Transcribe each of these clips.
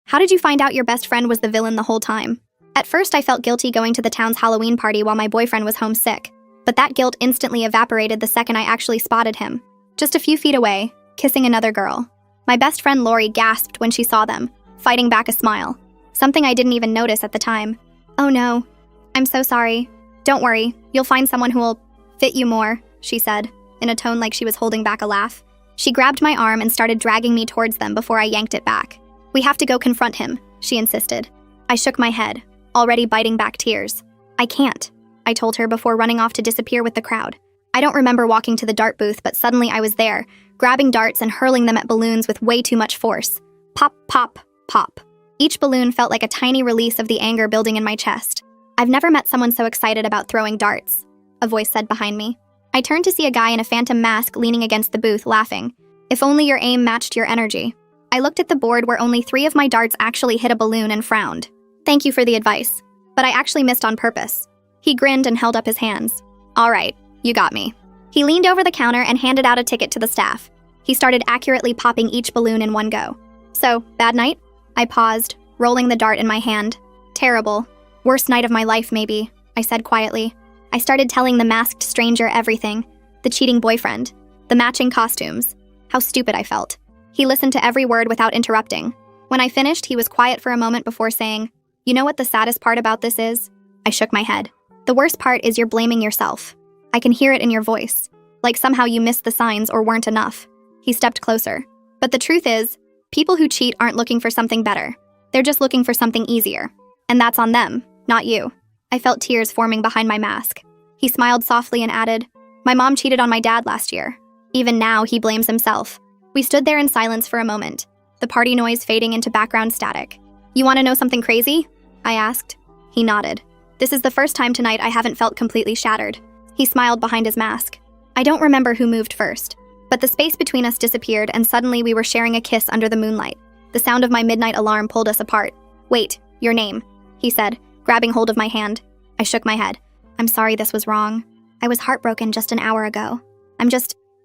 How did you find out your best friend was the villain the whole time? At first, I felt guilty going to the town's Halloween party while my boyfriend was home sick, but that guilt instantly evaporated the second I actually spotted him, just a few feet away, kissing another girl. My best friend Lori gasped when she saw them, fighting back a smile, something I didn't even notice at the time. "Oh no, I'm so sorry. Don't worry, you'll find someone who will fit you more," she said, in a tone like she was holding back a laugh. She grabbed my arm and started dragging me towards them before I yanked it back. "We have to go confront him," she insisted. I shook my head, already biting back tears. "I can't," I told her before running off to disappear with the crowd. I don't remember walking to the dart booth, but suddenly I was there, grabbing darts and hurling them at balloons with way too much force. Pop, pop, pop. Each balloon felt like a tiny release of the anger building in my chest. "I've never met someone so excited about throwing darts," a voice said behind me. I turned to see a guy in a phantom mask leaning against the booth, laughing. "If only your aim matched your energy." I looked at the board where only 3 of my darts actually hit a balloon and frowned. "Thank you for the advice, but I actually missed on purpose." He grinned and held up his hands. "All right, you got me." He leaned over the counter and handed out a ticket to the staff. He started accurately popping each balloon in one go. "So, bad night?" I paused, rolling the dart in my hand. "Terrible. Worst night of my life, maybe," I said quietly. I started telling the masked stranger everything. The cheating boyfriend. The matching costumes. How stupid I felt. He listened to every word without interrupting. When I finished, he was quiet for a moment before saying, "You know what the saddest part about this is?" I shook my head. "The worst part is you're blaming yourself. I can hear it in your voice. Like somehow you missed the signs or weren't enough." He stepped closer. "But the truth is, people who cheat aren't looking for something better. They're just looking for something easier. And that's on them, not you." I felt tears forming behind my mask. He smiled softly and added, "My mom cheated on my dad last year. Even now, he blames himself." We stood there in silence for a moment, the party noise fading into background static. "You want to know something crazy?" I asked. He nodded. "This is the first time tonight I haven't felt completely shattered." He smiled behind his mask. I don't remember who moved first, but the space between us disappeared and suddenly we were sharing a kiss under the moonlight. The sound of my midnight alarm pulled us apart. "Wait, your name," he said, grabbing hold of my hand. I shook my head. "I'm sorry this was wrong. I was heartbroken just an hour ago.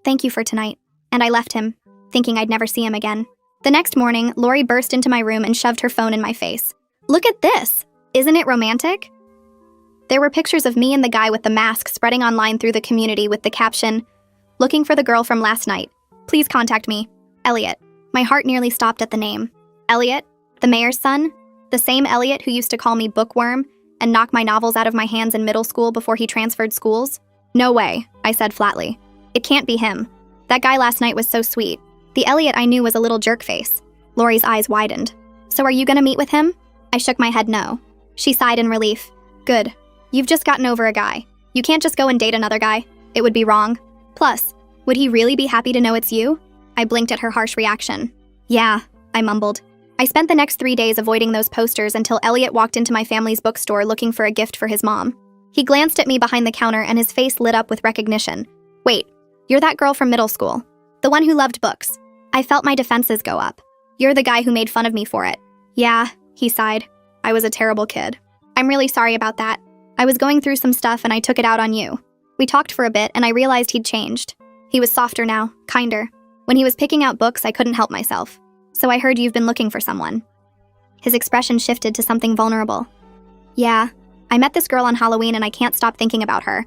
Thank you for tonight." And I left him, thinking I'd never see him again. The next morning, Lori burst into my room and shoved her phone in my face. "Look at this! Isn't it romantic?" There were pictures of me and the guy with the mask spreading online through the community with the caption, "Looking for the girl from last night. Please contact me. Elliot." My heart nearly stopped at the name. Elliot? The mayor's son? The same Elliot who used to call me bookworm and knock my novels out of my hands in middle school before he transferred schools? "No way," I said flatly. "It can't be him. That guy last night was so sweet. The Elliot I knew was a little jerk face." Lori's eyes widened. "So are you gonna meet with him?" I shook my head no. She sighed in relief. "Good. You've just gotten over a guy. You can't just go and date another guy. It would be wrong. Plus, would he really be happy to know it's you?" I blinked at her harsh reaction. "Yeah," I mumbled. I spent the next 3 days avoiding those posters until Elliot walked into my family's bookstore looking for a gift for his mom. He glanced at me behind the counter and his face lit up with recognition. "Wait, you're that girl from middle school. The one who loved books." I felt my defenses go up. "You're the guy who made fun of me for it." "Yeah," he sighed. "I was a terrible kid. I'm really sorry about that. I was going through some stuff and I took it out on you." We talked for a bit and I realized he'd changed. He was softer now, kinder. When he was picking out books, I couldn't help myself. "So I heard you've been looking for someone." His expression shifted to something vulnerable. "Yeah, I met this girl on Halloween and I can't stop thinking about her.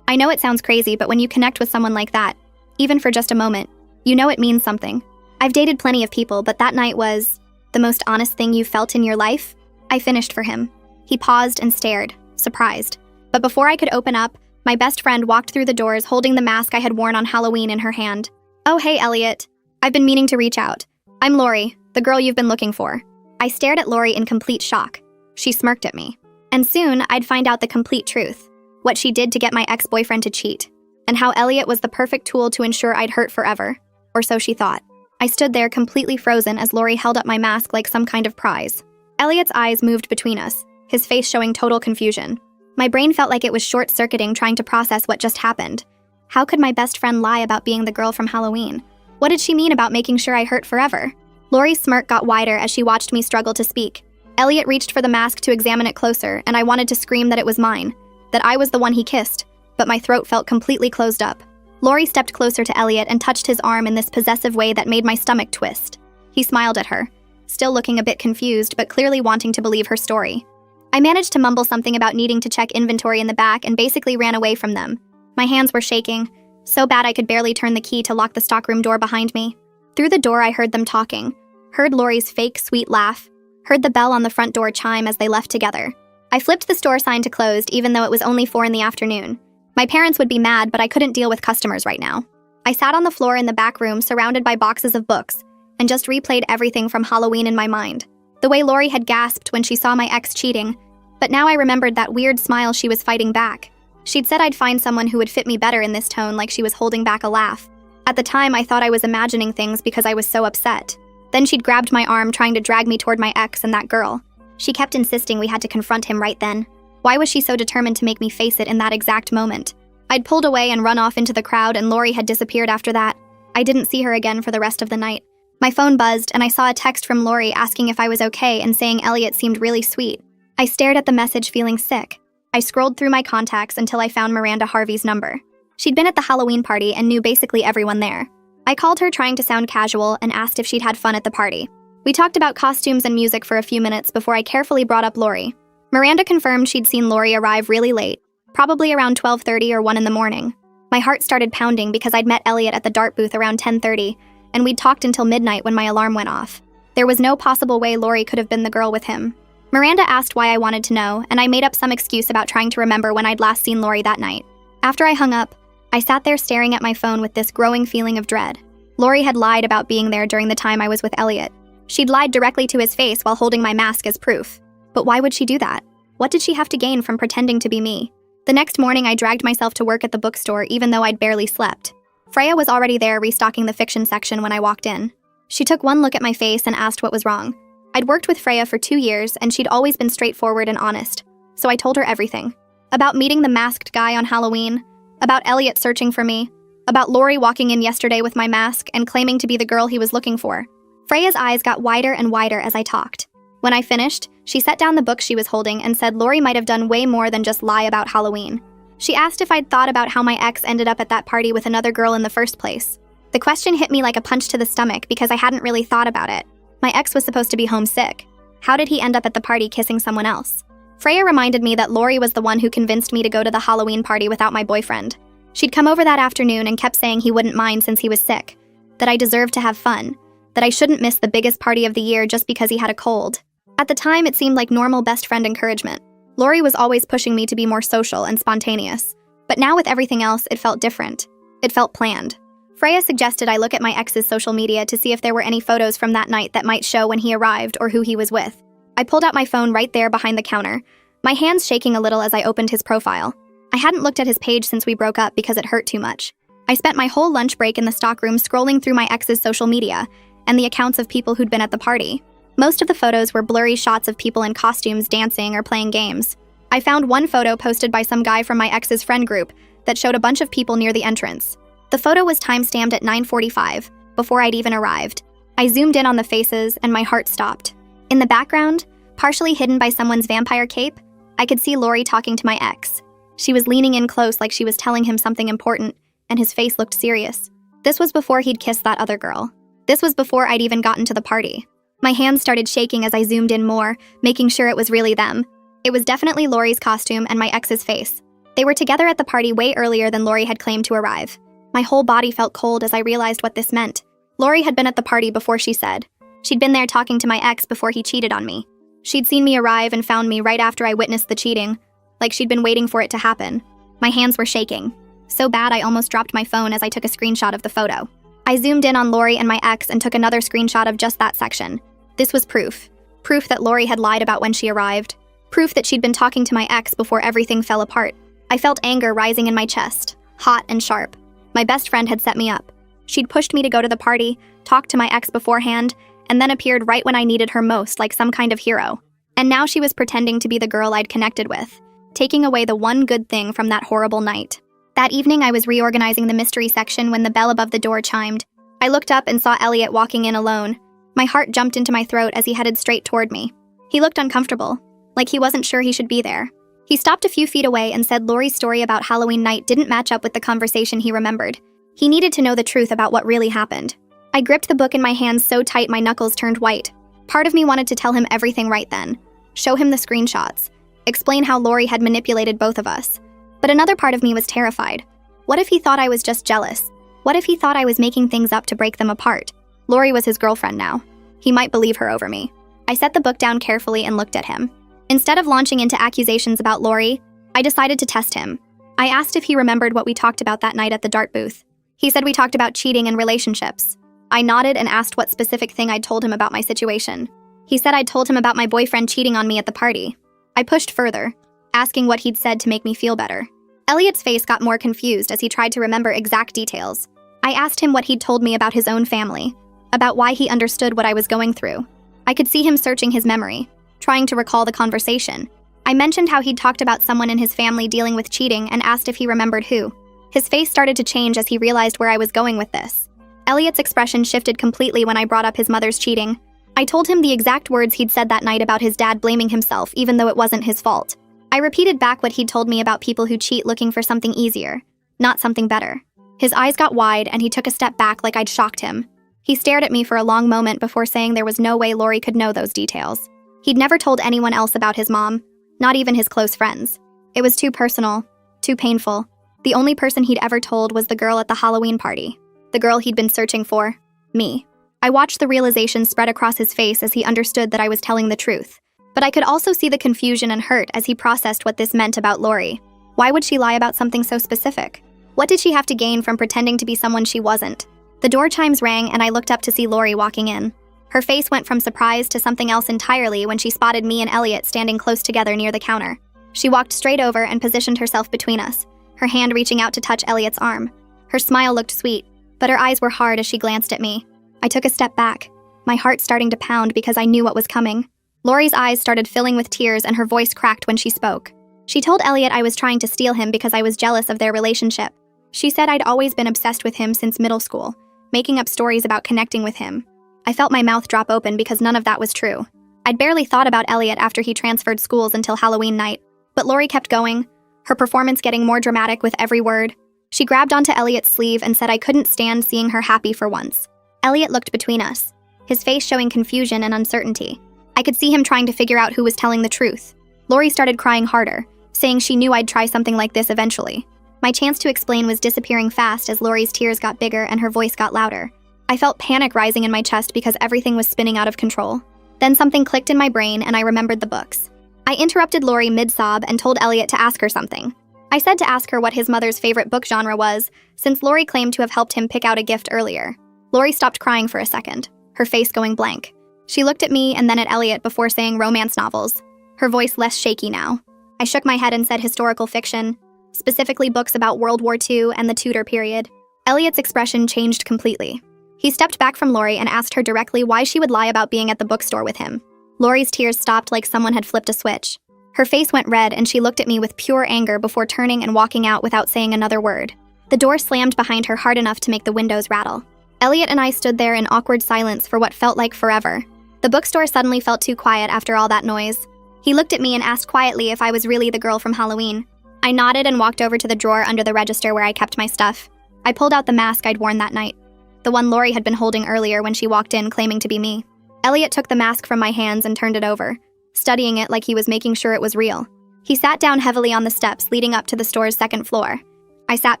I know it sounds crazy, but when you connect with someone like that, even for just a moment, you know it means something. I've dated plenty of people, but that night was the most honest thing you've felt in your life." I finished for him. He paused and stared, surprised. But before I could open up, my best friend walked through the doors holding the mask I had worn on Halloween in her hand. "Oh, hey, Elliot. I've been meaning to reach out. I'm Lori, the girl you've been looking for." I stared at Lori in complete shock. She smirked at me. And soon, I'd find out the complete truth. What she did to get my ex-boyfriend to cheat. And how Elliot was the perfect tool to ensure I'd hurt forever. Or so she thought. I stood there completely frozen as Lori held up my mask like some kind of prize. Elliot's eyes moved between us, his face showing total confusion. My brain felt like it was short-circuiting trying to process what just happened. How could my best friend lie about being the girl from Halloween? What did she mean about making sure I hurt forever? Lori's smirk got wider as she watched me struggle to speak. Elliot reached for the mask to examine it closer, and I wanted to scream that it was mine, that I was the one he kissed, but my throat felt completely closed up. Lori stepped closer to Elliot and touched his arm in this possessive way that made my stomach twist. He smiled at her. still looking a bit confused but clearly wanting to believe her story. I managed to mumble something about needing to check inventory in the back and basically ran away from them. My hands were shaking, so bad I could barely turn the key to lock the stockroom door behind me. Through the door I heard them talking, heard Lori's fake, sweet laugh, heard the bell on the front door chime as they left together. I flipped the store sign to closed even though it was only 4 p.m. My parents would be mad, but I couldn't deal with customers right now. I sat on the floor in the back room surrounded by boxes of books and just replayed everything from Halloween in my mind. The way Lori had gasped when she saw my ex cheating, but now I remembered that weird smile she was fighting back. She'd said I'd find someone who would fit me better in this tone, like she was holding back a laugh. At the time, I thought I was imagining things because I was so upset. Then she'd grabbed my arm, trying to drag me toward my ex and that girl. She kept insisting we had to confront him right then. Why was she so determined to make me face it in that exact moment? I'd pulled away and run off into the crowd, and Lori had disappeared after that. I didn't see her again for the rest of the night. My phone buzzed, and I saw a text from Lori asking if I was okay and saying Elliot seemed really sweet. I stared at the message feeling sick. I scrolled through my contacts until I found Miranda Harvey's number. She'd been at the Halloween party and knew basically everyone there. I called her trying to sound casual and asked if she'd had fun at the party. We talked about costumes and music for a few minutes before I carefully brought up Lori. Miranda confirmed she'd seen Lori arrive really late, probably around 12:30 or 1 a.m. My heart started pounding because I'd met Elliot at the dart booth around 10:30, and we'd talked until midnight when my alarm went off. There was no possible way Lori could have been the girl with him. Miranda asked why I wanted to know, and I made up some excuse about trying to remember when I'd last seen Lori that night. After I hung up, I sat there staring at my phone with this growing feeling of dread. Lori had lied about being there during the time I was with Elliot. She'd lied directly to his face while holding my mask as proof. But why would she do that? What did she have to gain from pretending to be me? The next morning, I dragged myself to work at the bookstore even though I'd barely slept. Freya was already there restocking the fiction section when I walked in. She took one look at my face and asked what was wrong. I'd worked with Freya for 2 years, and she'd always been straightforward and honest, so I told her everything. About meeting the masked guy on Halloween, about Elliot searching for me, about Lori walking in yesterday with my mask and claiming to be the girl he was looking for. Freya's eyes got wider and wider as I talked. When I finished, she set down the book she was holding and said Lori might have done way more than just lie about Halloween. She asked if I'd thought about how my ex ended up at that party with another girl in the first place. The question hit me like a punch to the stomach because I hadn't really thought about it. My ex was supposed to be homesick. How did he end up at the party kissing someone else? Freya reminded me that Lori was the one who convinced me to go to the Halloween party without my boyfriend. She'd come over that afternoon and kept saying he wouldn't mind since he was sick, that I deserved to have fun, that I shouldn't miss the biggest party of the year just because he had a cold. At the time, it seemed like normal best friend encouragement. Lori was always pushing me to be more social and spontaneous, but now with everything else, it felt different. It felt planned. Freya suggested I look at my ex's social media to see if there were any photos from that night that might show when he arrived or who he was with. I pulled out my phone right there behind the counter, my hands shaking a little as I opened his profile. I hadn't looked at his page since we broke up because it hurt too much. I spent my whole lunch break in the stockroom scrolling through my ex's social media and the accounts of people who'd been at the party. Most of the photos were blurry shots of people in costumes dancing or playing games. I found one photo posted by some guy from my ex's friend group that showed a bunch of people near the entrance. The photo was time-stamped at 9:45, before I'd even arrived. I zoomed in on the faces, and my heart stopped. In the background, partially hidden by someone's vampire cape, I could see Lori talking to my ex. She was leaning in close like she was telling him something important, and his face looked serious. This was before he'd kissed that other girl. This was before I'd even gotten to the party. My hands started shaking as I zoomed in more, making sure it was really them. It was definitely Lori's costume and my ex's face. They were together at the party way earlier than Lori had claimed to arrive. My whole body felt cold as I realized what this meant. Lori had been at the party before she said. She'd been there talking to my ex before he cheated on me. She'd seen me arrive and found me right after I witnessed the cheating, like she'd been waiting for it to happen. My hands were shaking. So bad I almost dropped my phone as I took a screenshot of the photo. I zoomed in on Lori and my ex and took another screenshot of just that section. This was proof. Proof that Lori had lied about when she arrived. Proof that she'd been talking to my ex before everything fell apart. I felt anger rising in my chest, hot and sharp. My best friend had set me up. She'd pushed me to go to the party, talked to my ex beforehand, and then appeared right when I needed her most like some kind of hero. And now she was pretending to be the girl I'd connected with, taking away the one good thing from that horrible night. That evening, I was reorganizing the mystery section when the bell above the door chimed. I looked up and saw Elliot walking in alone. My heart jumped into my throat as he headed straight toward me. He looked uncomfortable, like he wasn't sure he should be there. He stopped a few feet away and said Lori's story about Halloween night didn't match up with the conversation he remembered. He needed to know the truth about what really happened. I gripped the book in my hands so tight my knuckles turned white. Part of me wanted to tell him everything right then, show him the screenshots, explain how Lori had manipulated both of us. But another part of me was terrified. What if he thought I was just jealous? What if he thought I was making things up to break them apart? Lori was his girlfriend now. He might believe her over me. I set the book down carefully and looked at him. Instead of launching into accusations about Lori, I decided to test him. I asked if he remembered what we talked about that night at the dart booth. He said we talked about cheating and relationships. I nodded and asked what specific thing I'd told him about my situation. He said I'd told him about my boyfriend cheating on me at the party. I pushed further, asking what he'd said to make me feel better. Elliot's face got more confused as he tried to remember exact details. I asked him what he'd told me about his own family, about why he understood what I was going through. I could see him searching his memory, trying to recall the conversation. I mentioned how he'd talked about someone in his family dealing with cheating and asked if he remembered who. His face started to change as he realized where I was going with this. Elliot's expression shifted completely when I brought up his mother's cheating. I told him the exact words he'd said that night about his dad blaming himself even though it wasn't his fault. I repeated back what he'd told me about people who cheat looking for something easier, not something better. His eyes got wide and he took a step back like I'd shocked him. He stared at me for a long moment before saying there was no way Lori could know those details. He'd never told anyone else about his mom, not even his close friends. It was too personal, too painful. The only person he'd ever told was the girl at the Halloween party. The girl he'd been searching for. Me. I watched the realization spread across his face as he understood that I was telling the truth. But I could also see the confusion and hurt as he processed what this meant about Lori. Why would she lie about something so specific? What did she have to gain from pretending to be someone she wasn't? The door chimes rang and I looked up to see Lori walking in. Her face went from surprise to something else entirely when she spotted me and Elliot standing close together near the counter. She walked straight over and positioned herself between us, her hand reaching out to touch Elliot's arm. Her smile looked sweet, but her eyes were hard as she glanced at me. I took a step back, my heart starting to pound because I knew what was coming. Lori's eyes started filling with tears and her voice cracked when she spoke. She told Elliot I was trying to steal him because I was jealous of their relationship. She said I'd always been obsessed with him since middle school, making up stories about connecting with him. I felt my mouth drop open because none of that was true. I'd barely thought about Elliot after he transferred schools until Halloween night, but Lori kept going, her performance getting more dramatic with every word. She grabbed onto Elliot's sleeve and said I couldn't stand seeing her happy for once. Elliot looked between us, his face showing confusion and uncertainty. I could see him trying to figure out who was telling the truth. Lori started crying harder, saying she knew I'd try something like this eventually. My chance to explain was disappearing fast as Lori's tears got bigger and her voice got louder. I felt panic rising in my chest because everything was spinning out of control. Then something clicked in my brain and I remembered the books. I interrupted Lori mid-sob and told Elliot to ask her something. I said to ask her what his mother's favorite book genre was, since Lori claimed to have helped him pick out a gift earlier. Lori stopped crying for a second, her face going blank. She looked at me and then at Elliot before saying romance novels, her voice less shaky now. I shook my head and said historical fiction, specifically books about World War II and the Tudor period. Elliot's expression changed completely. He stepped back from Lori and asked her directly why she would lie about being at the bookstore with him. Lori's tears stopped like someone had flipped a switch. Her face went red and she looked at me with pure anger before turning and walking out without saying another word. The door slammed behind her hard enough to make the windows rattle. Elliot and I stood there in awkward silence for what felt like forever. The bookstore suddenly felt too quiet after all that noise. He looked at me and asked quietly if I was really the girl from Halloween. I nodded and walked over to the drawer under the register where I kept my stuff. I pulled out the mask I'd worn that night, the one Lori had been holding earlier when she walked in claiming to be me. Elliot took the mask from my hands and turned it over, studying it like he was making sure it was real. He sat down heavily on the steps leading up to the store's second floor. I sat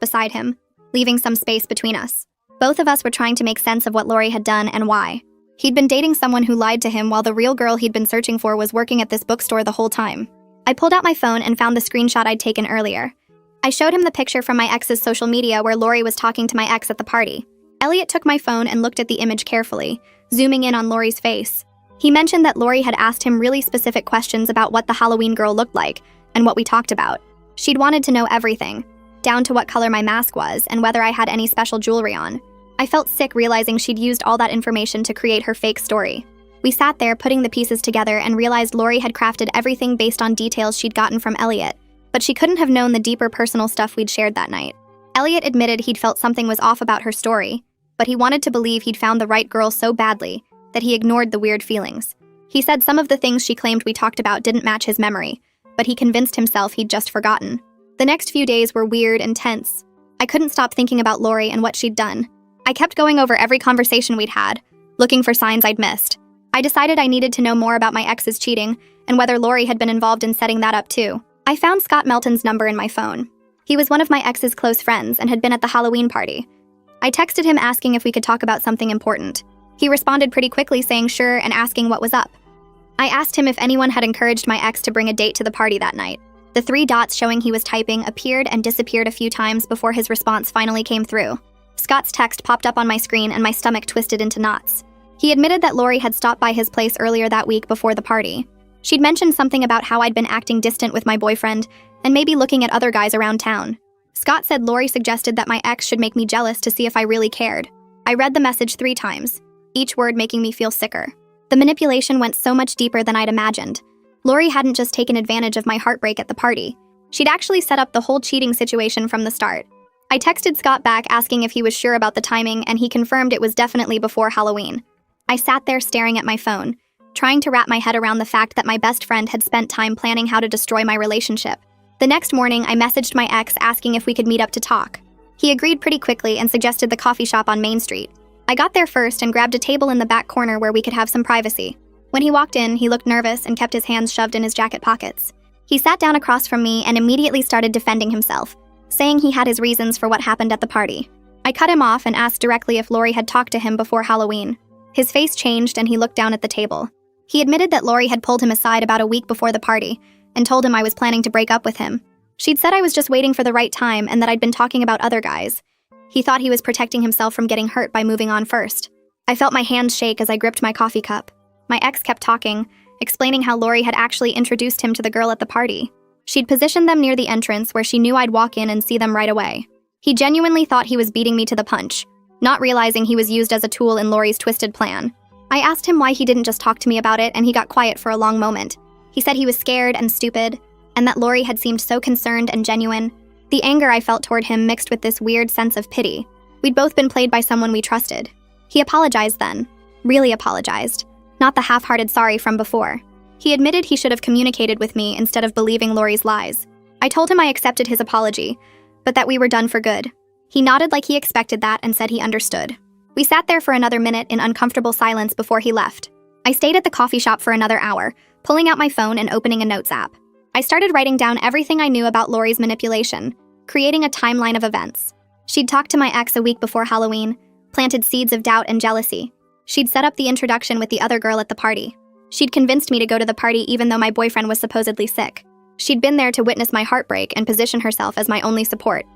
beside him, leaving some space between us. Both of us were trying to make sense of what Lori had done and why. He'd been dating someone who lied to him while the real girl he'd been searching for was working at this bookstore the whole time. I pulled out my phone and found the screenshot I'd taken earlier. I showed him the picture from my ex's social media where Lori was talking to my ex at the party. Elliot took my phone and looked at the image carefully, zooming in on Lori's face. He mentioned that Lori had asked him really specific questions about what the Halloween girl looked like and what we talked about. She'd wanted to know everything, down to what color my mask was and whether I had any special jewelry on. I felt sick realizing she'd used all that information to create her fake story. We sat there putting the pieces together and realized Lori had crafted everything based on details she'd gotten from Elliot, but she couldn't have known the deeper personal stuff we'd shared that night. Elliot admitted he'd felt something was off about her story, but he wanted to believe he'd found the right girl so badly that he ignored the weird feelings. He said some of the things she claimed we talked about didn't match his memory, but he convinced himself he'd just forgotten. The next few days were weird and tense. I couldn't stop thinking about Lori and what she'd done. I kept going over every conversation we'd had, looking for signs I'd missed. I decided I needed to know more about my ex's cheating and whether Lori had been involved in setting that up too. I found Scott Melton's number in my phone. He was one of my ex's close friends and had been at the Halloween party. I texted him asking if we could talk about something important. He responded pretty quickly saying sure and asking what was up. I asked him if anyone had encouraged my ex to bring a date to the party that night. The 3 dots showing he was typing appeared and disappeared a few times before his response finally came through. Scott's text popped up on my screen and my stomach twisted into knots. He admitted that Lori had stopped by his place earlier that week before the party. She'd mentioned something about how I'd been acting distant with my boyfriend and maybe looking at other guys around town. Scott said Lori suggested that my ex should make me jealous to see if I really cared. I read the message 3 times, each word making me feel sicker. The manipulation went so much deeper than I'd imagined. Lori hadn't just taken advantage of my heartbreak at the party. She'd actually set up the whole cheating situation from the start. I texted Scott back asking if he was sure about the timing, and he confirmed it was definitely before Halloween. I sat there staring at my phone, trying to wrap my head around the fact that my best friend had spent time planning how to destroy my relationship. The next morning, I messaged my ex asking if we could meet up to talk. He agreed pretty quickly and suggested the coffee shop on Main Street. I got there first and grabbed a table in the back corner where we could have some privacy. When he walked in, he looked nervous and kept his hands shoved in his jacket pockets. He sat down across from me and immediately started defending himself, saying he had his reasons for what happened at the party. I cut him off and asked directly if Lori had talked to him before Halloween. His face changed and he looked down at the table. He admitted that Lori had pulled him aside about a week before the party and told him I was planning to break up with him. She'd said I was just waiting for the right time and that I'd been talking about other guys. He thought he was protecting himself from getting hurt by moving on first. I felt my hands shake as I gripped my coffee cup. My ex kept talking, explaining how Lori had actually introduced him to the girl at the party. She'd positioned them near the entrance where she knew I'd walk in and see them right away. He genuinely thought he was beating me to the punch, not realizing he was used as a tool in Lori's twisted plan. I asked him why he didn't just talk to me about it, and he got quiet for a long moment. He said he was scared and stupid, and that Lori had seemed so concerned and genuine. The anger I felt toward him mixed with this weird sense of pity. We'd both been played by someone we trusted. He apologized then. Really apologized. Not the half-hearted sorry from before. He admitted he should have communicated with me instead of believing Lori's lies. I told him I accepted his apology, but that we were done for good. He nodded like he expected that and said he understood. We sat there for another minute in uncomfortable silence before he left. I stayed at the coffee shop for another hour, pulling out my phone and opening a notes app. I started writing down everything I knew about Lori's manipulation, creating a timeline of events. She'd talked to my ex a week before Halloween, planted seeds of doubt and jealousy. She'd set up the introduction with the other girl at the party. She'd convinced me to go to the party even though my boyfriend was supposedly sick. She'd been there to witness my heartbreak and position herself as my only support.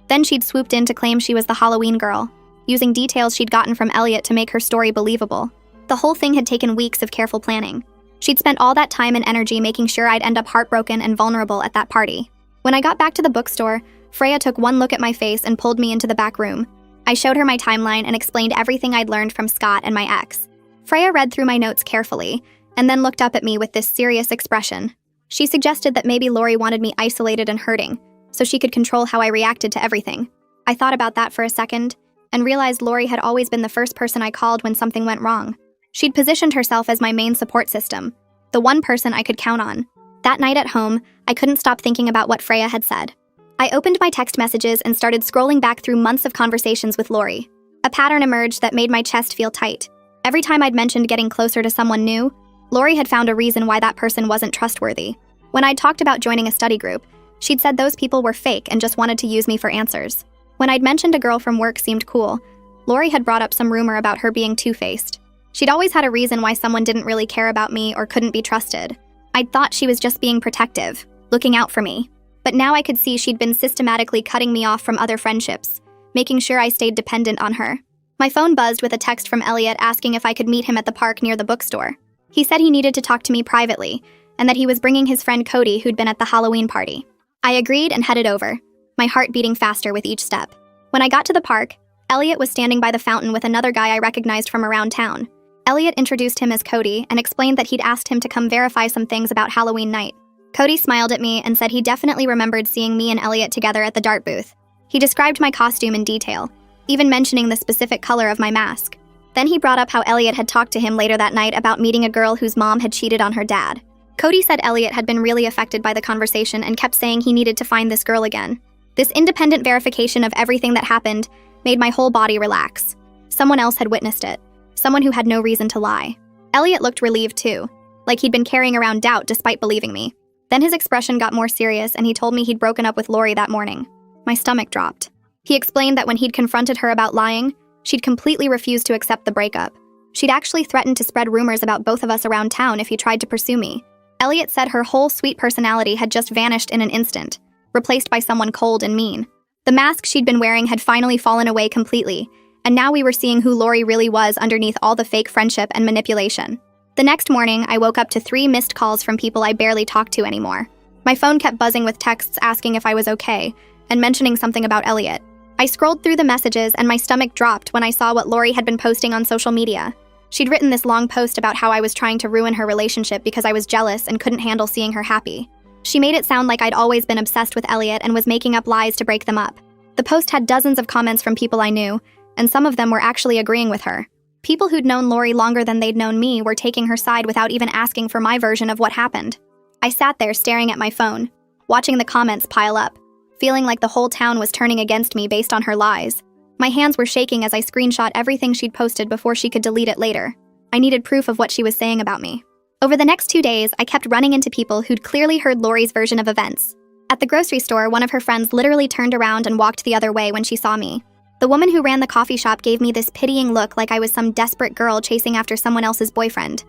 Then she'd swooped in to claim she was the Halloween girl, using details she'd gotten from Elliot to make her story believable. The whole thing had taken weeks of careful planning. She'd spent all that time and energy making sure I'd end up heartbroken and vulnerable at that party. When I got back to the bookstore, Freya took one look at my face and pulled me into the back room. I showed her my timeline and explained everything I'd learned from Scott and my ex. Freya read through my notes carefully, and then looked up at me with this serious expression. She suggested that maybe Lori wanted me isolated and hurting, so she could control how I reacted to everything. I thought about that for a second, and realized Lori had always been the first person I called when something went wrong. She'd positioned herself as my main support system, the one person I could count on. That night at home, I couldn't stop thinking about what Freya had said. I opened my text messages and started scrolling back through months of conversations with Lori. A pattern emerged that made my chest feel tight. Every time I'd mentioned getting closer to someone new, Lori had found a reason why that person wasn't trustworthy. When I'd talked about joining a study group, she'd said those people were fake and just wanted to use me for answers. When I'd mentioned a girl from work seemed cool, Lori had brought up some rumor about her being two-faced. She'd always had a reason why someone didn't really care about me or couldn't be trusted. I'd thought she was just being protective, looking out for me. But now I could see she'd been systematically cutting me off from other friendships, making sure I stayed dependent on her. My phone buzzed with a text from Elliot asking if I could meet him at the park near the bookstore. He said he needed to talk to me privately, and that he was bringing his friend Cody who'd been at the Halloween party. I agreed and headed over, my heart beating faster with each step. When I got to the park, Elliot was standing by the fountain with another guy I recognized from around town. Elliot introduced him as Cody and explained that he'd asked him to come verify some things about Halloween night. Cody smiled at me and said he definitely remembered seeing me and Elliot together at the dart booth. He described my costume in detail, even mentioning the specific color of my mask. Then he brought up how Elliot had talked to him later that night about meeting a girl whose mom had cheated on her dad. Cody said Elliot had been really affected by the conversation and kept saying he needed to find this girl again. This independent verification of everything that happened made my whole body relax. Someone else had witnessed it. Someone who had no reason to lie. Elliot looked relieved too, like he'd been carrying around doubt despite believing me. Then his expression got more serious and he told me he'd broken up with Lori that morning. My stomach dropped. He explained that when he'd confronted her about lying, she'd completely refused to accept the breakup. She'd actually threatened to spread rumors about both of us around town if he tried to pursue me. Elliot said her whole sweet personality had just vanished in an instant, replaced by someone cold and mean. The mask she'd been wearing had finally fallen away completely, and now we were seeing who Lori really was underneath all the fake friendship and manipulation. The next morning, I woke up to 3 missed calls from people I barely talked to anymore. My phone kept buzzing with texts asking if I was okay, and mentioning something about Elliot. I scrolled through the messages and my stomach dropped when I saw what Lori had been posting on social media. She'd written this long post about how I was trying to ruin her relationship because I was jealous and couldn't handle seeing her happy. She made it sound like I'd always been obsessed with Elliot and was making up lies to break them up. The post had dozens of comments from people I knew, and some of them were actually agreeing with her. People who'd known Lori longer than they'd known me were taking her side without even asking for my version of what happened. I sat there staring at my phone, watching the comments pile up, feeling like the whole town was turning against me based on her lies. My hands were shaking as I screenshot everything she'd posted before she could delete it later. I needed proof of what she was saying about me. Over the next 2 days, I kept running into people who'd clearly heard Lori's version of events. At the grocery store, one of her friends literally turned around and walked the other way when she saw me. The woman who ran the coffee shop gave me this pitying look like I was some desperate girl chasing after someone else's boyfriend.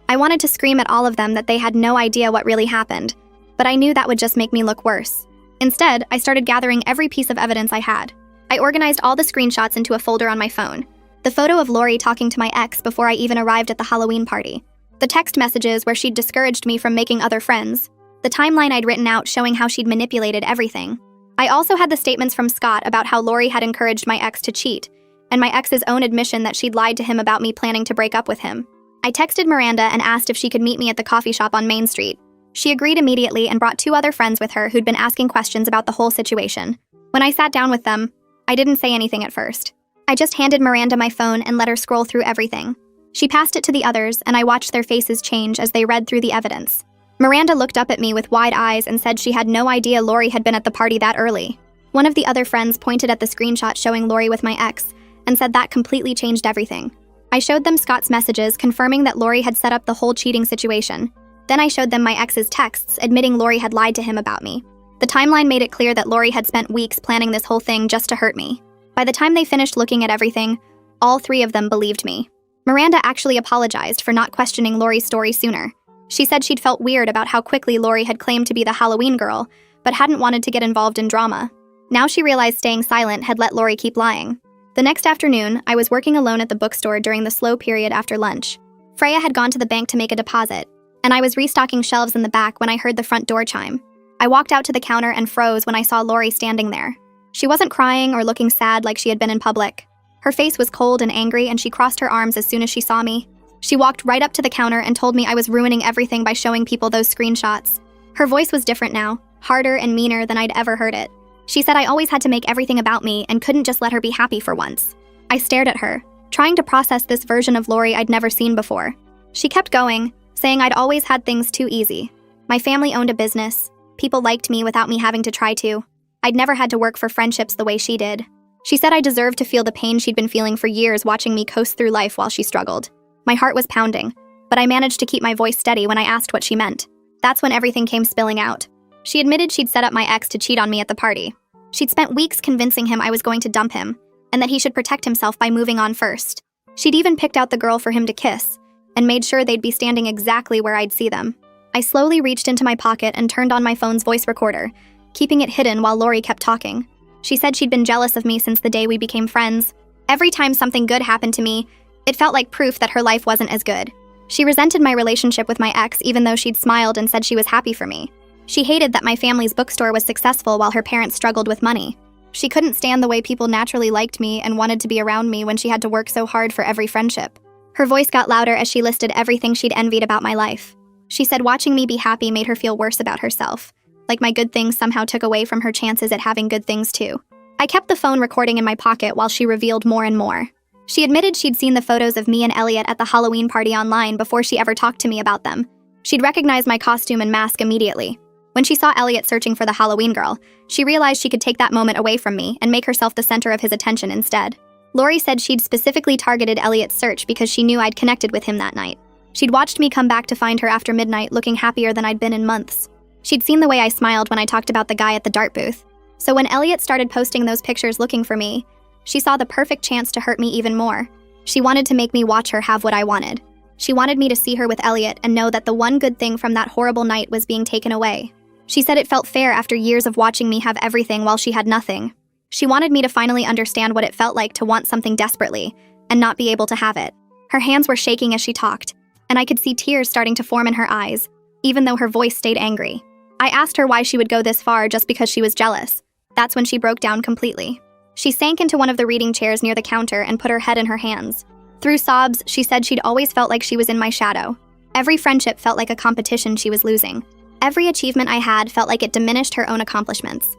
I wanted to scream at all of them that they had no idea what really happened, but I knew that would just make me look worse. Instead, I started gathering every piece of evidence I had. I organized all the screenshots into a folder on my phone. The photo of Lori talking to my ex before I even arrived at the Halloween party. The text messages where she'd discouraged me from making other friends. The timeline I'd written out showing how she'd manipulated everything. I also had the statements from Scott about how Lori had encouraged my ex to cheat, and my ex's own admission that she'd lied to him about me planning to break up with him. I texted Miranda and asked if she could meet me at the coffee shop on Main Street. She agreed immediately and brought 2 other friends with her who'd been asking questions about the whole situation. When I sat down with them, I didn't say anything at first. I just handed Miranda my phone and let her scroll through everything. She passed it to the others, and I watched their faces change as they read through the evidence. Miranda looked up at me with wide eyes and said she had no idea Lori had been at the party that early. One of the other friends pointed at the screenshot showing Lori with my ex and said that completely changed everything. I showed them Scott's messages confirming that Lori had set up the whole cheating situation. Then I showed them my ex's texts admitting Lori had lied to him about me. The timeline made it clear that Lori had spent weeks planning this whole thing just to hurt me. By the time they finished looking at everything, all 3 of them believed me. Miranda actually apologized for not questioning Lori's story sooner. She said she'd felt weird about how quickly Lori had claimed to be the Halloween girl, but hadn't wanted to get involved in drama. Now she realized staying silent had let Lori keep lying. The next afternoon, I was working alone at the bookstore during the slow period after lunch. Freya had gone to the bank to make a deposit, and I was restocking shelves in the back when I heard the front door chime. I walked out to the counter and froze when I saw Lori standing there. She wasn't crying or looking sad like she had been in public. Her face was cold and angry, and she crossed her arms as soon as she saw me. She walked right up to the counter and told me I was ruining everything by showing people those screenshots. Her voice was different now, harder and meaner than I'd ever heard it. She said I always had to make everything about me and couldn't just let her be happy for once. I stared at her, trying to process this version of Lori I'd never seen before. She kept going, saying I'd always had things too easy. My family owned a business. People liked me without me having to try to. I'd never had to work for friendships the way she did. She said I deserved to feel the pain she'd been feeling for years watching me coast through life while she struggled. My heart was pounding, but I managed to keep my voice steady when I asked what she meant. That's when everything came spilling out. She admitted she'd set up my ex to cheat on me at the party. She'd spent weeks convincing him I was going to dump him, and that he should protect himself by moving on first. She'd even picked out the girl for him to kiss, and made sure they'd be standing exactly where I'd see them. I slowly reached into my pocket and turned on my phone's voice recorder, keeping it hidden while Lori kept talking. She said she'd been jealous of me since the day we became friends. Every time something good happened to me, it felt like proof that her life wasn't as good. She resented my relationship with my ex even though she'd smiled and said she was happy for me. She hated that my family's bookstore was successful while her parents struggled with money. She couldn't stand the way people naturally liked me and wanted to be around me when she had to work so hard for every friendship. Her voice got louder as she listed everything she'd envied about my life. She said watching me be happy made her feel worse about herself, like my good things somehow took away from her chances at having good things too. I kept the phone recording in my pocket while she revealed more and more. She admitted she'd seen the photos of me and Elliot at the Halloween party online before she ever talked to me about them. She'd recognized my costume and mask immediately. When she saw Elliot searching for the Halloween girl, she realized she could take that moment away from me and make herself the center of his attention instead. Lori said she'd specifically targeted Elliot's search because she knew I'd connected with him that night. She'd watched me come back to find her after midnight looking happier than I'd been in months. She'd seen the way I smiled when I talked about the guy at the dart booth. So when Elliot started posting those pictures looking for me, she saw the perfect chance to hurt me even more. She wanted to make me watch her have what I wanted. She wanted me to see her with Elliot and know that the one good thing from that horrible night was being taken away. She said it felt fair after years of watching me have everything while she had nothing. She wanted me to finally understand what it felt like to want something desperately and not be able to have it. Her hands were shaking as she talked, and I could see tears starting to form in her eyes, even though her voice stayed angry. I asked her why she would go this far just because she was jealous. That's when she broke down completely. She sank into one of the reading chairs near the counter and put her head in her hands. Through sobs, she said she'd always felt like she was in my shadow. Every friendship felt like a competition she was losing. Every achievement I had felt like it diminished her own accomplishments.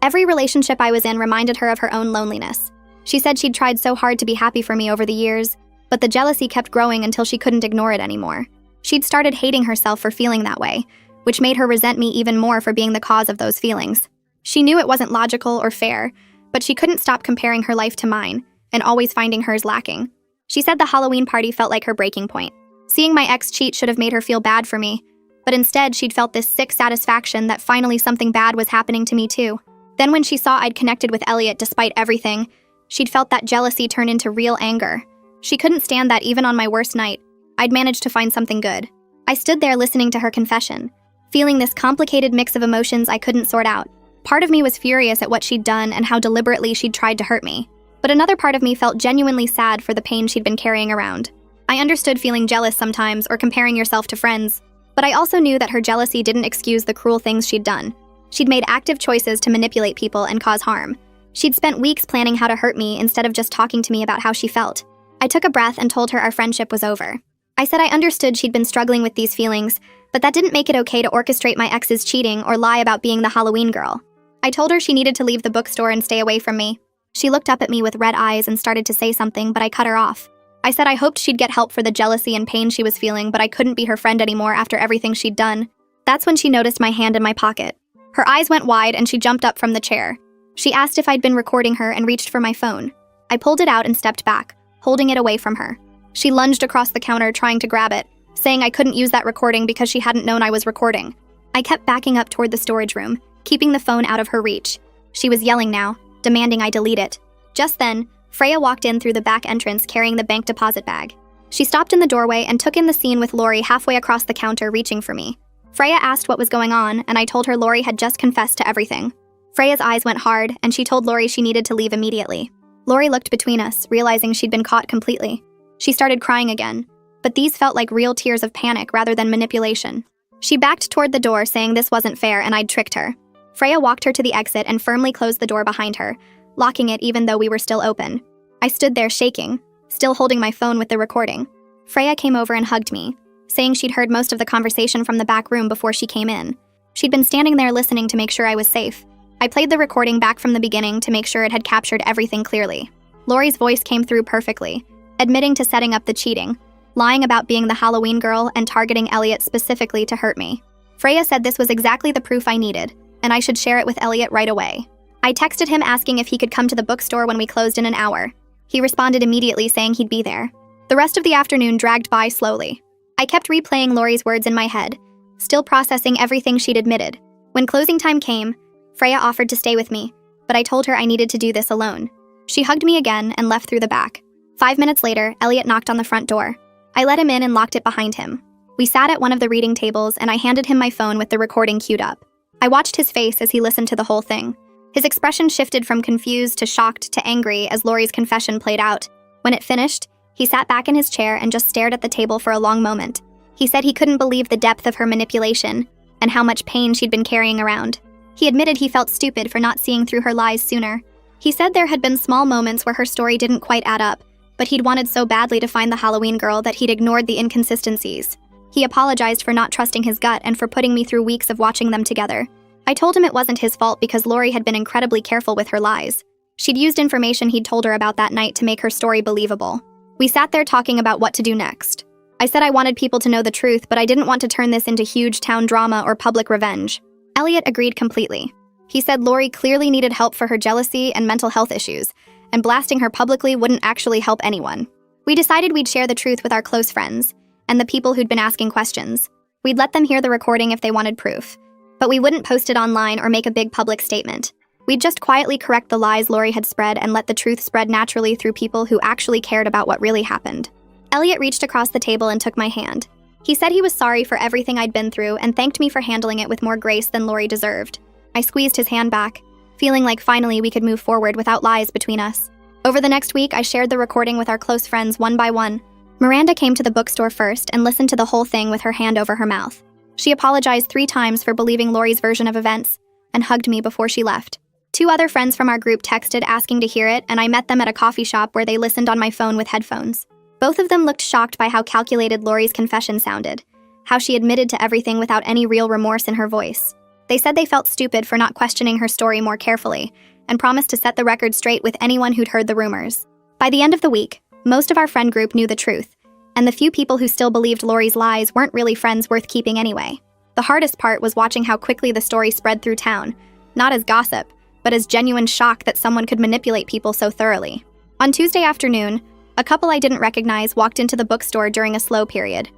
Every relationship I was in reminded her of her own loneliness. She said she'd tried so hard to be happy for me over the years, but the jealousy kept growing until she couldn't ignore it anymore. She'd started hating herself for feeling that way, which made her resent me even more for being the cause of those feelings. She knew it wasn't logical or fair, but she couldn't stop comparing her life to mine and always finding hers lacking. She said the Halloween party felt like her breaking point. Seeing my ex cheat should have made her feel bad for me, but instead she'd felt this sick satisfaction that finally something bad was happening to me too. Then when she saw I'd connected with Elliot despite everything, she'd felt that jealousy turn into real anger. She couldn't stand that even on my worst night, I'd managed to find something good. I stood there listening to her confession, feeling this complicated mix of emotions I couldn't sort out. Part of me was furious at what she'd done and how deliberately she'd tried to hurt me, but another part of me felt genuinely sad for the pain she'd been carrying around. I understood feeling jealous sometimes or comparing yourself to friends, but I also knew that her jealousy didn't excuse the cruel things she'd done. She'd made active choices to manipulate people and cause harm. She'd spent weeks planning how to hurt me instead of just talking to me about how she felt. I took a breath and told her our friendship was over. I said I understood she'd been struggling with these feelings, but that didn't make it okay to orchestrate my ex's cheating or lie about being the Halloween girl. I told her she needed to leave the bookstore and stay away from me. She looked up at me with red eyes and started to say something, but I cut her off. I said I hoped she'd get help for the jealousy and pain she was feeling, but I couldn't be her friend anymore after everything she'd done. That's when she noticed my hand in my pocket. Her eyes went wide and she jumped up from the chair. She asked if I'd been recording her and reached for my phone. I pulled it out and stepped back, holding it away from her. She lunged across the counter trying to grab it, saying I couldn't use that recording because she hadn't known I was recording. I kept backing up toward the storage room, keeping the phone out of her reach. She was yelling now, demanding I delete it. Just then, Freya walked in through the back entrance carrying the bank deposit bag. She stopped in the doorway and took in the scene with Lori halfway across the counter reaching for me. Freya asked what was going on, and I told her Lori had just confessed to everything. Freya's eyes went hard, and she told Lori she needed to leave immediately. Lori looked between us, realizing she'd been caught completely. She started crying again, but these felt like real tears of panic rather than manipulation. She backed toward the door, saying this wasn't fair and I'd tricked her. Freya walked her to the exit and firmly closed the door behind her, locking it even though we were still open. I stood there shaking, still holding my phone with the recording. Freya came over and hugged me, saying she'd heard most of the conversation from the back room before she came in. She'd been standing there listening to make sure I was safe. I played the recording back from the beginning to make sure it had captured everything clearly. Lori's voice came through perfectly, admitting to setting up the cheating, lying about being the Halloween girl and targeting Elliot specifically to hurt me. Freya said this was exactly the proof I needed, and I should share it with Elliot right away. I texted him asking if he could come to the bookstore when we closed in an hour. He responded immediately saying he'd be there. The rest of the afternoon dragged by slowly. I kept replaying Lori's words in my head, still processing everything she'd admitted. When closing time came, Freya offered to stay with me, but I told her I needed to do this alone. She hugged me again and left through the back. 5 minutes later, Elliot knocked on the front door. I let him in and locked it behind him. We sat at one of the reading tables and I handed him my phone with the recording queued up. I watched his face as he listened to the whole thing. His expression shifted from confused to shocked to angry as Lori's confession played out. When it finished, he sat back in his chair and just stared at the table for a long moment. He said he couldn't believe the depth of her manipulation and how much pain she'd been carrying around. He admitted he felt stupid for not seeing through her lies sooner. He said there had been small moments where her story didn't quite add up, but he'd wanted so badly to find the Halloween girl that he'd ignored the inconsistencies. He apologized for not trusting his gut and for putting me through weeks of watching them together. I told him it wasn't his fault because Lori had been incredibly careful with her lies. She'd used information he'd told her about that night to make her story believable. We sat there talking about what to do next. I said I wanted people to know the truth, but I didn't want to turn this into huge town drama or public revenge. Elliot agreed completely. He said Lori clearly needed help for her jealousy and mental health issues, and blasting her publicly wouldn't actually help anyone. We decided we'd share the truth with our close friends, and the people who'd been asking questions. We'd let them hear the recording if they wanted proof. But we wouldn't post it online or make a big public statement. We'd just quietly correct the lies Lori had spread and let the truth spread naturally through people who actually cared about what really happened. Elliot reached across the table and took my hand. He said he was sorry for everything I'd been through and thanked me for handling it with more grace than Lori deserved. I squeezed his hand back, feeling like finally we could move forward without lies between us. Over the next week, I shared the recording with our close friends one by one. Miranda came to the bookstore first and listened to the whole thing with her hand over her mouth. She apologized 3 times for believing Lori's version of events and hugged me before she left. 2 other friends from our group texted asking to hear it, and I met them at a coffee shop where they listened on my phone with headphones. Both of them looked shocked by how calculated Lori's confession sounded, how she admitted to everything without any real remorse in her voice. They said they felt stupid for not questioning her story more carefully, and promised to set the record straight with anyone who'd heard the rumors. By the end of the week, most of our friend group knew the truth, and the few people who still believed Lori's lies weren't really friends worth keeping anyway. The hardest part was watching how quickly the story spread through town, not as gossip, but as genuine shock that someone could manipulate people so thoroughly. On Tuesday afternoon, a couple I didn't recognize walked into the bookstore during a slow period.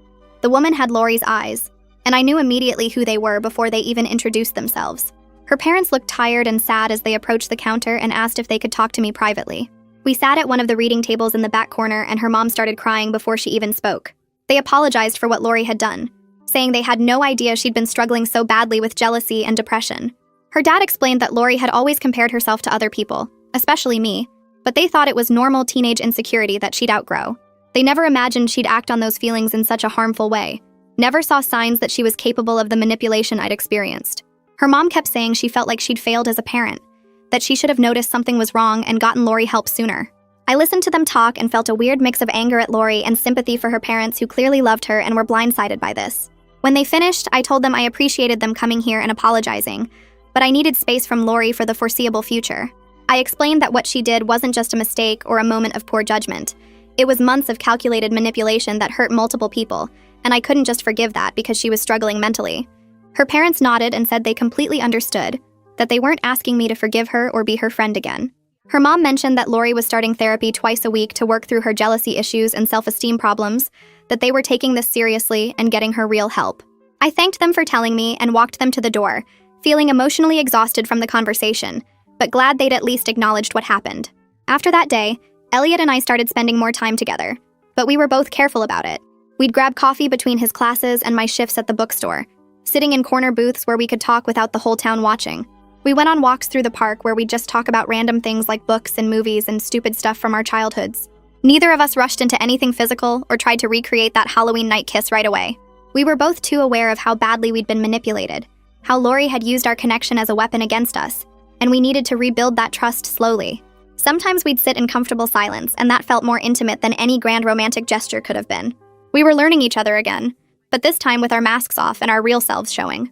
The woman had Lori's eyes, and I knew immediately who they were before they even introduced themselves. Her parents looked tired and sad as they approached the counter and asked if they could talk to me privately. We sat at one of the reading tables in the back corner, and her mom started crying before she even spoke. They apologized for what Lori had done, saying they had no idea she'd been struggling so badly with jealousy and depression. Her dad explained that Lori had always compared herself to other people, especially me, but they thought it was normal teenage insecurity that she'd outgrow. They never imagined she'd act on those feelings in such a harmful way, never saw signs that she was capable of the manipulation I'd experienced. Her mom kept saying she felt like she'd failed as a parent, that she should have noticed something was wrong and gotten Lori help sooner. I listened to them talk and felt a weird mix of anger at Lori and sympathy for her parents who clearly loved her and were blindsided by this. When they finished, I told them I appreciated them coming here and apologizing, but I needed space from Lori for the foreseeable future. I explained that what she did wasn't just a mistake or a moment of poor judgment. It was months of calculated manipulation that hurt multiple people, and I couldn't just forgive that because she was struggling mentally. Her parents nodded and said they completely understood, that they weren't asking me to forgive her or be her friend again. Her mom mentioned that Lori was starting therapy twice a week to work through her jealousy issues and self-esteem problems, that they were taking this seriously and getting her real help. I thanked them for telling me and walked them to the door, feeling emotionally exhausted from the conversation, but glad they'd at least acknowledged what happened. After that day, Elliot and I started spending more time together, but we were both careful about it. We'd grab coffee between his classes and my shifts at the bookstore, sitting in corner booths where we could talk without the whole town watching. We went on walks through the park where we'd just talk about random things like books and movies and stupid stuff from our childhoods. Neither of us rushed into anything physical or tried to recreate that Halloween night kiss right away. We were both too aware of how badly we'd been manipulated, how Lori had used our connection as a weapon against us, and we needed to rebuild that trust slowly. Sometimes we'd sit in comfortable silence, and that felt more intimate than any grand romantic gesture could have been. We were learning each other again, but this time with our masks off and our real selves showing.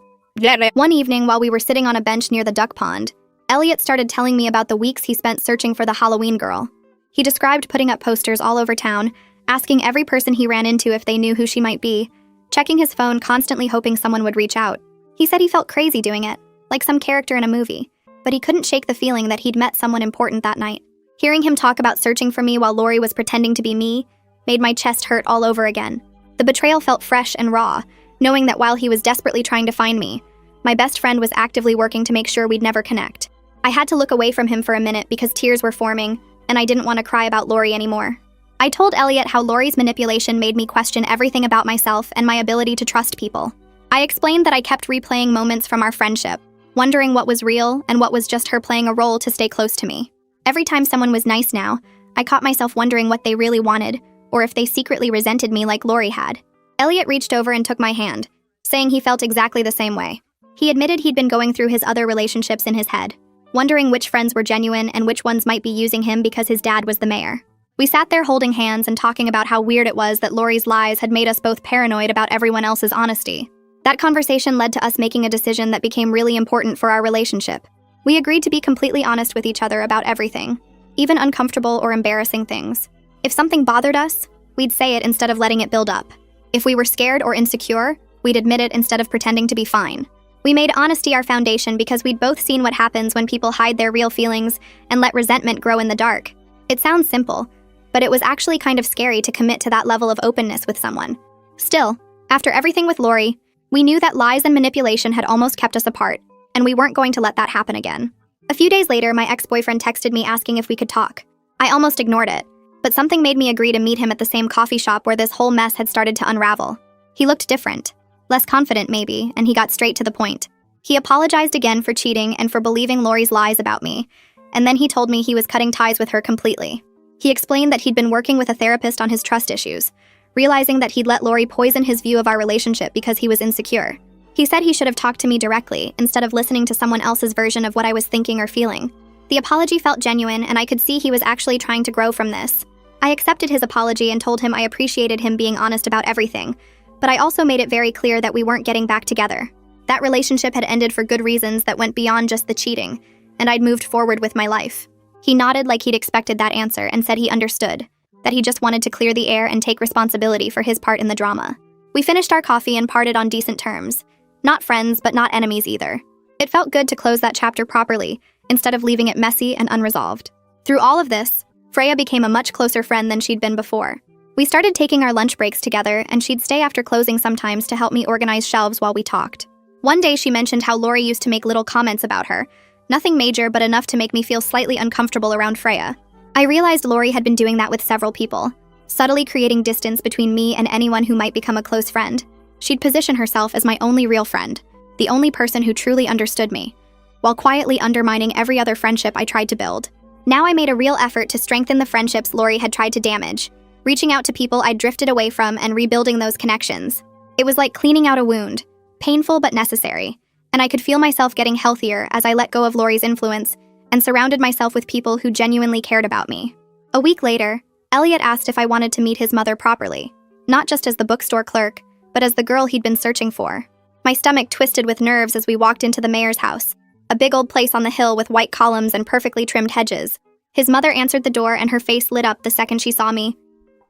One evening, while we were sitting on a bench near the duck pond, Elliot started telling me about the weeks he spent searching for the Halloween girl. He described putting up posters all over town, asking every person he ran into if they knew who she might be, checking his phone, constantly hoping someone would reach out. He said he felt crazy doing it, like some character in a movie, but he couldn't shake the feeling that he'd met someone important that night. Hearing him talk about searching for me while Lori was pretending to be me made my chest hurt all over again. The betrayal felt fresh and raw, knowing that while he was desperately trying to find me, my best friend was actively working to make sure we'd never connect. I had to look away from him for a minute because tears were forming, and I didn't want to cry about Lori anymore. I told Elliot how Lori's manipulation made me question everything about myself and my ability to trust people. I explained that I kept replaying moments from our friendship, wondering what was real and what was just her playing a role to stay close to me. Every time someone was nice now, I caught myself wondering what they really wanted, or if they secretly resented me like Lori had. Elliot reached over and took my hand, saying he felt exactly the same way. He admitted he'd been going through his other relationships in his head, wondering which friends were genuine and which ones might be using him because his dad was the mayor. We sat there holding hands and talking about how weird it was that Lori's lies had made us both paranoid about everyone else's honesty. That conversation led to us making a decision that became really important for our relationship. We agreed to be completely honest with each other about everything, even uncomfortable or embarrassing things. If something bothered us, we'd say it instead of letting it build up. If we were scared or insecure, we'd admit it instead of pretending to be fine. We made honesty our foundation because we'd both seen what happens when people hide their real feelings and let resentment grow in the dark. It sounds simple, but it was actually kind of scary to commit to that level of openness with someone. Still, after everything with Lori, we knew that lies and manipulation had almost kept us apart, and we weren't going to let that happen again. A few days later, my ex-boyfriend texted me asking if we could talk. I almost ignored it, but something made me agree to meet him at the same coffee shop where this whole mess had started to unravel. He looked different, less confident maybe, and he got straight to the point. He apologized again for cheating and for believing Lori's lies about me, and then he told me he was cutting ties with her completely. He explained that he'd been working with a therapist on his trust issues, realizing that he'd let Lori poison his view of our relationship because he was insecure. He said he should have talked to me directly, instead of listening to someone else's version of what I was thinking or feeling. The apology felt genuine, and I could see he was actually trying to grow from this. I accepted his apology and told him I appreciated him being honest about everything, but I also made it very clear that we weren't getting back together. That relationship had ended for good reasons that went beyond just the cheating, and I'd moved forward with my life. He nodded like he'd expected that answer and said he understood, that he just wanted to clear the air and take responsibility for his part in the drama. We finished our coffee and parted on decent terms. Not friends, but not enemies either. It felt good to close that chapter properly, instead of leaving it messy and unresolved. Through all of this, Freya became a much closer friend than she'd been before. We started taking our lunch breaks together, and she'd stay after closing sometimes to help me organize shelves while we talked. One day she mentioned how Lori used to make little comments about her. Nothing major, but enough to make me feel slightly uncomfortable around Freya. I realized Lori had been doing that with several people, subtly creating distance between me and anyone who might become a close friend. She'd position herself as my only real friend, the only person who truly understood me, while quietly undermining every other friendship I tried to build. Now I made a real effort to strengthen the friendships Lori had tried to damage, reaching out to people I'd drifted away from and rebuilding those connections. It was like cleaning out a wound, painful but necessary, and I could feel myself getting healthier as I let go of Lori's influence and surrounded myself with people who genuinely cared about me. A week later, Elliot asked if I wanted to meet his mother properly, not just as the bookstore clerk, but as the girl he'd been searching for. My stomach twisted with nerves as we walked into the mayor's house, a big old place on the hill with white columns and perfectly trimmed hedges. His mother answered the door and her face lit up the second she saw me.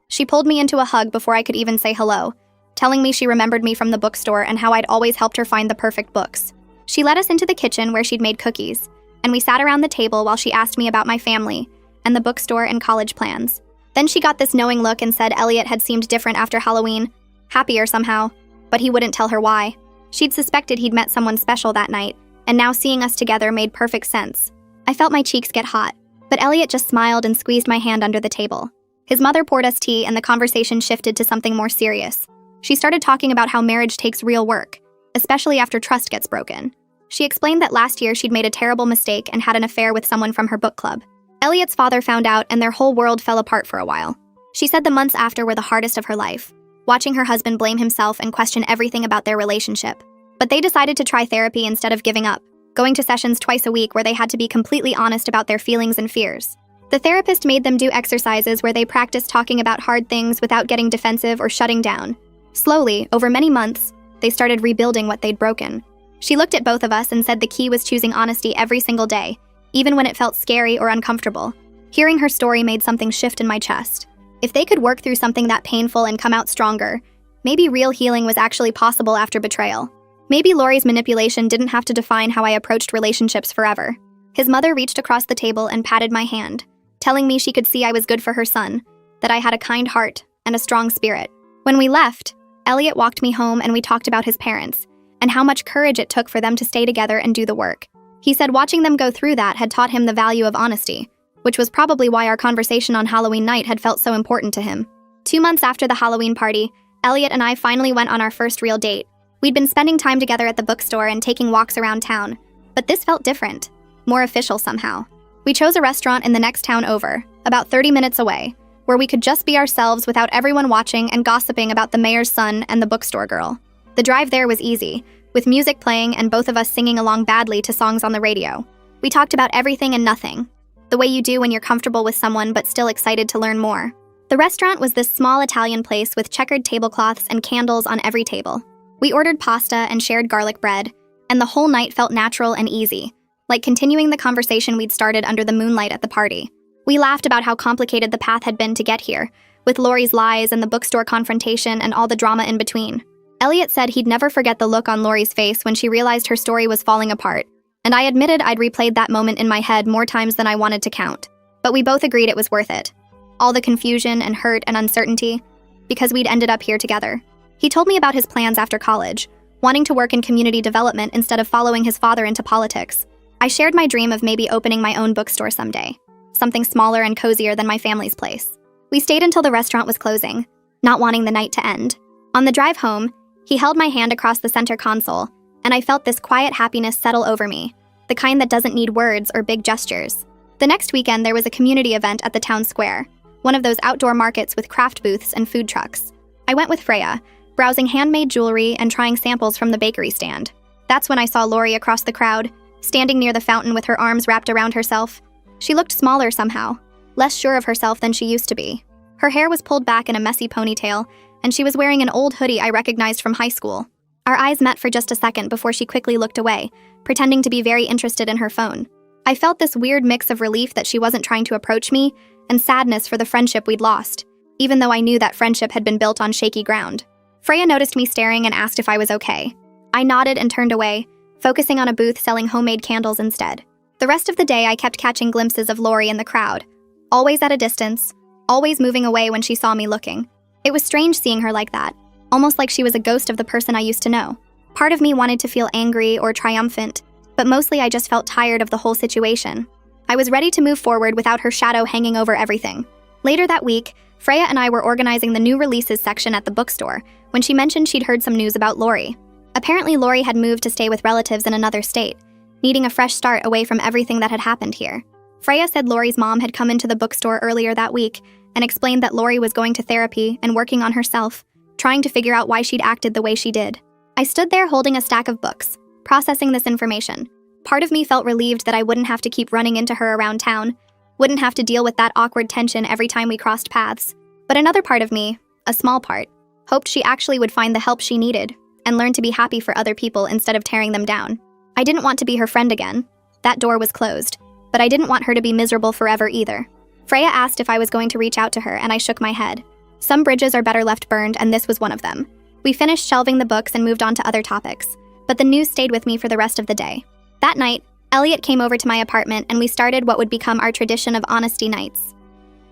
She pulled me into a hug before I could even say hello, telling me she remembered me from the bookstore and how I'd always helped her find the perfect books. She led us into the kitchen where she'd made cookies, and we sat around the table while she asked me about my family and the bookstore and college plans. Then she got this knowing look and said Elliot had seemed different after Halloween, happier somehow, but he wouldn't tell her why. She'd suspected he'd met someone special that night, and now seeing us together made perfect sense. I felt my cheeks get hot, but Elliot just smiled and squeezed my hand under the table. His mother poured us tea and the conversation shifted to something more serious. She started talking about how marriage takes real work, especially after trust gets broken. She explained that last year she'd made a terrible mistake and had an affair with someone from her book club. Elliot's father found out and their whole world fell apart for a while. She said the months after were the hardest of her life, watching her husband blame himself and question everything about their relationship. But they decided to try therapy instead of giving up, going to sessions twice a week where they had to be completely honest about their feelings and fears. The therapist made them do exercises where they practiced talking about hard things without getting defensive or shutting down. Slowly, over many months, they started rebuilding what they'd broken. She looked at both of us and said the key was choosing honesty every single day, even when it felt scary or uncomfortable. Hearing her story made something shift in my chest. If they could work through something that painful and come out stronger, maybe real healing was actually possible after betrayal. Maybe Lori's manipulation didn't have to define how I approached relationships forever. His mother reached across the table and patted my hand, telling me she could see I was good for her son, that I had a kind heart and a strong spirit. When we left, Elliot walked me home and we talked about his parents, and how much courage it took for them to stay together and do the work. He said watching them go through that had taught him the value of honesty, which was probably why our conversation on Halloween night had felt so important to him. 2 months after the Halloween party, Elliot and I finally went on our first real date. We'd been spending time together at the bookstore and taking walks around town, but this felt different, more official somehow. We chose a restaurant in the next town over, about 30 minutes away, where we could just be ourselves without everyone watching and gossiping about the mayor's son and the bookstore girl. The drive there was easy, with music playing and both of us singing along badly to songs on the radio. We talked about everything and nothing, the way you do when you're comfortable with someone but still excited to learn more. The restaurant was this small Italian place with checkered tablecloths and candles on every table. We ordered pasta and shared garlic bread, and the whole night felt natural and easy, like continuing the conversation we'd started under the moonlight at the party. We laughed about how complicated the path had been to get here, with Lori's lies and the bookstore confrontation and all the drama in between. Elliot said he'd never forget the look on Lori's face when she realized her story was falling apart, and I admitted I'd replayed that moment in my head more times than I wanted to count. But we both agreed it was worth it. All the confusion and hurt and uncertainty, because we'd ended up here together. He told me about his plans after college, wanting to work in community development instead of following his father into politics. I shared my dream of maybe opening my own bookstore someday, something smaller and cozier than my family's place. We stayed until the restaurant was closing, not wanting the night to end. On the drive home, he held my hand across the center console, and I felt this quiet happiness settle over me, the kind that doesn't need words or big gestures. The next weekend, there was a community event at the town square, one of those outdoor markets with craft booths and food trucks. I went with Freya, browsing handmade jewelry and trying samples from the bakery stand. That's when I saw Lori across the crowd, standing near the fountain with her arms wrapped around herself. She looked smaller somehow, less sure of herself than she used to be. Her hair was pulled back in a messy ponytail, and she was wearing an old hoodie I recognized from high school. Our eyes met for just a second before she quickly looked away, pretending to be very interested in her phone. I felt this weird mix of relief that she wasn't trying to approach me and sadness for the friendship we'd lost, even though I knew that friendship had been built on shaky ground. Freya noticed me staring and asked if I was okay. I nodded and turned away, focusing on a booth selling homemade candles instead. The rest of the day, I kept catching glimpses of Lori in the crowd, always at a distance, always moving away when she saw me looking. It was strange seeing her like that, almost like she was a ghost of the person I used to know. Part of me wanted to feel angry or triumphant, but mostly I just felt tired of the whole situation. I was ready to move forward without her shadow hanging over everything. Later that week, Freya and I were organizing the new releases section at the bookstore when she mentioned she'd heard some news about Lori. Apparently, Lori had moved to stay with relatives in another state, needing a fresh start away from everything that had happened here. Freya said Lori's mom had come into the bookstore earlier that week and explained that Lori was going to therapy and working on herself, trying to figure out why she'd acted the way she did. I stood there holding a stack of books, processing this information. Part of me felt relieved that I wouldn't have to keep running into her around town, wouldn't have to deal with that awkward tension every time we crossed paths. But another part of me, a small part, hoped she actually would find the help she needed and learn to be happy for other people instead of tearing them down. I didn't want to be her friend again. That door was closed, but I didn't want her to be miserable forever either. Freya asked if I was going to reach out to her, and I shook my head. Some bridges are better left burned, and this was one of them. We finished shelving the books and moved on to other topics, but the news stayed with me for the rest of the day. That night, Elliot came over to my apartment and we started what would become our tradition of honesty nights.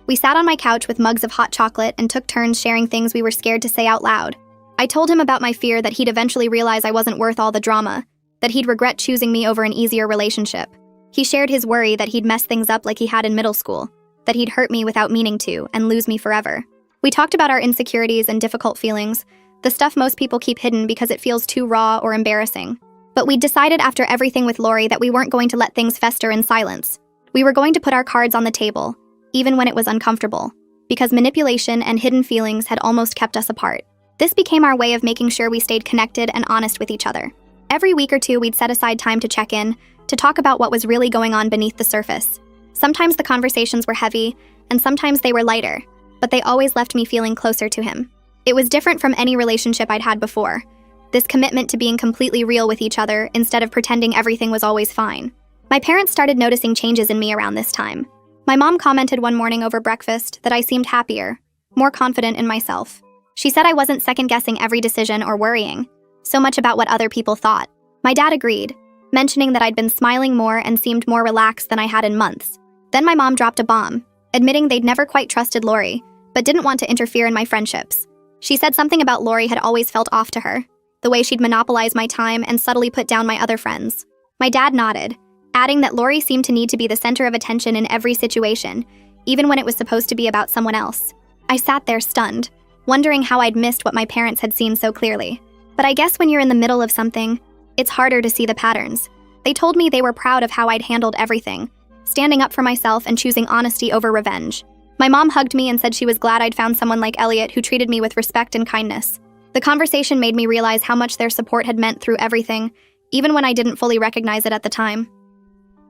We sat on my couch with mugs of hot chocolate and took turns sharing things we were scared to say out loud. I told him about my fear that he'd eventually realize I wasn't worth all the drama, that he'd regret choosing me over an easier relationship. He shared his worry that he'd mess things up like he had in middle school, that he'd hurt me without meaning to and lose me forever. We talked about our insecurities and difficult feelings, the stuff most people keep hidden because it feels too raw or embarrassing. But we'd decided after everything with Lori that we weren't going to let things fester in silence. We were going to put our cards on the table, even when it was uncomfortable, because manipulation and hidden feelings had almost kept us apart. This became our way of making sure we stayed connected and honest with each other. Every week or two, we'd set aside time to check in, to talk about what was really going on beneath the surface. Sometimes the conversations were heavy, and sometimes they were lighter, but they always left me feeling closer to him. It was different from any relationship I'd had before. This commitment to being completely real with each other instead of pretending everything was always fine. My parents started noticing changes in me around this time. My mom commented one morning over breakfast that I seemed happier, more confident in myself. She said I wasn't second-guessing every decision or worrying so much about what other people thought. My dad agreed, mentioning that I'd been smiling more and seemed more relaxed than I had in months. Then my mom dropped a bomb, admitting they'd never quite trusted Lori, but didn't want to interfere in my friendships. She said something about Lori had always felt off to her, the way she'd monopolize my time and subtly put down my other friends. My dad nodded, adding that Lori seemed to need to be the center of attention in every situation, even when it was supposed to be about someone else. I sat there stunned, wondering how I'd missed what my parents had seen so clearly. But I guess when you're in the middle of something, it's harder to see the patterns. They told me they were proud of how I'd handled everything, standing up for myself and choosing honesty over revenge. My mom hugged me and said she was glad I'd found someone like Elliot who treated me with respect and kindness. The conversation made me realize how much their support had meant through everything, even when I didn't fully recognize it at the time.